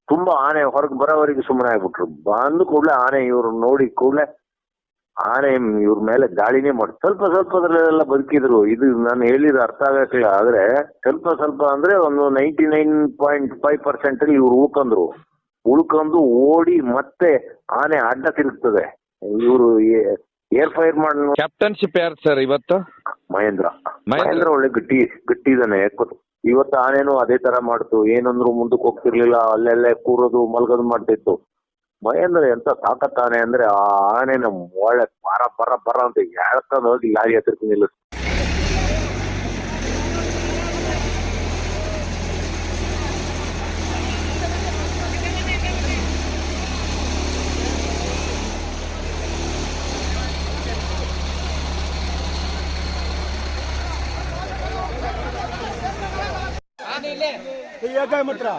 ತುಂಬಾ ಆನೆ ಹೊರಗೆ ಬರೋವರೆಗೆ ಸುಮ್ಮನೆ ಆಗ್ಬಿಟ್ರು. ಬಂದು ಕೂಡಲೇ ಆನೆ ಇವ್ರು ನೋಡಿ ಕೂಡಲೇ ಆನೆ ಇವ್ರ ಮೇಲೆ ದಾಳಿನೇ ಮಾಡಿ ಸ್ವಲ್ಪದ್ರಲ್ಲೆಲ್ಲ ಬದುಕಿದ್ರು. ಇದು ನಾನು ಹೇಳಿದ ಅರ್ಥ ಆಗಕ್ಕಿಲ್ಲ. ಆದ್ರೆ ಸ್ವಲ್ಪ ಅಂದ್ರೆ ಒಂದು 99.5% ಅಲ್ಲಿ ಇವ್ರು ಉಳ್ಕೊಂಡು ಓಡಿ ಮತ್ತೆ ಆನೆ ಅಡ್ಡ ತಿರುಗ್ತದೆ. ಇವರು ಏರ್ ಫೈರ್ ಮಾಡಿ. ಕ್ಯಾಪ್ಟನ್ಶಿಪ್ ಯಾರು ಸರ್ ಇವತ್ತು? ಮಹೇಂದ್ರ ಒಳ್ಳೆ ಗಟ್ಟಿ ಇದಾನೆ. ಇವತ್ತು ಆನೇನು ಅದೇ ತರ ಮಾಡ್ತು. ಏನಂದ್ರು ಮುಂದಕ್ಕೆ ಹೋಗ್ತಿರ್ಲಿಲ್ಲ, ಅಲ್ಲೆಲ್ಲೇ ಕೂರೋದು ಮಲ್ಗೋದು ಮಾಡ್ತಿತ್ತು. ಮಹೇಂದ್ರ ಎಂತ ತಾಕತ್ ಆನೆ ಅಂದ್ರೆ ಆ ಆನೆನ ಒಳ್ಳೆ ಪರ ಅಂತ ಎಳ್ಕೊಂಡು ಹೋಗಿ ಲಾರಿ ಹತ್ತಿರಕ್ಕೆ ನಿಲ್ಲಿಸ್. ये काय म्हटलं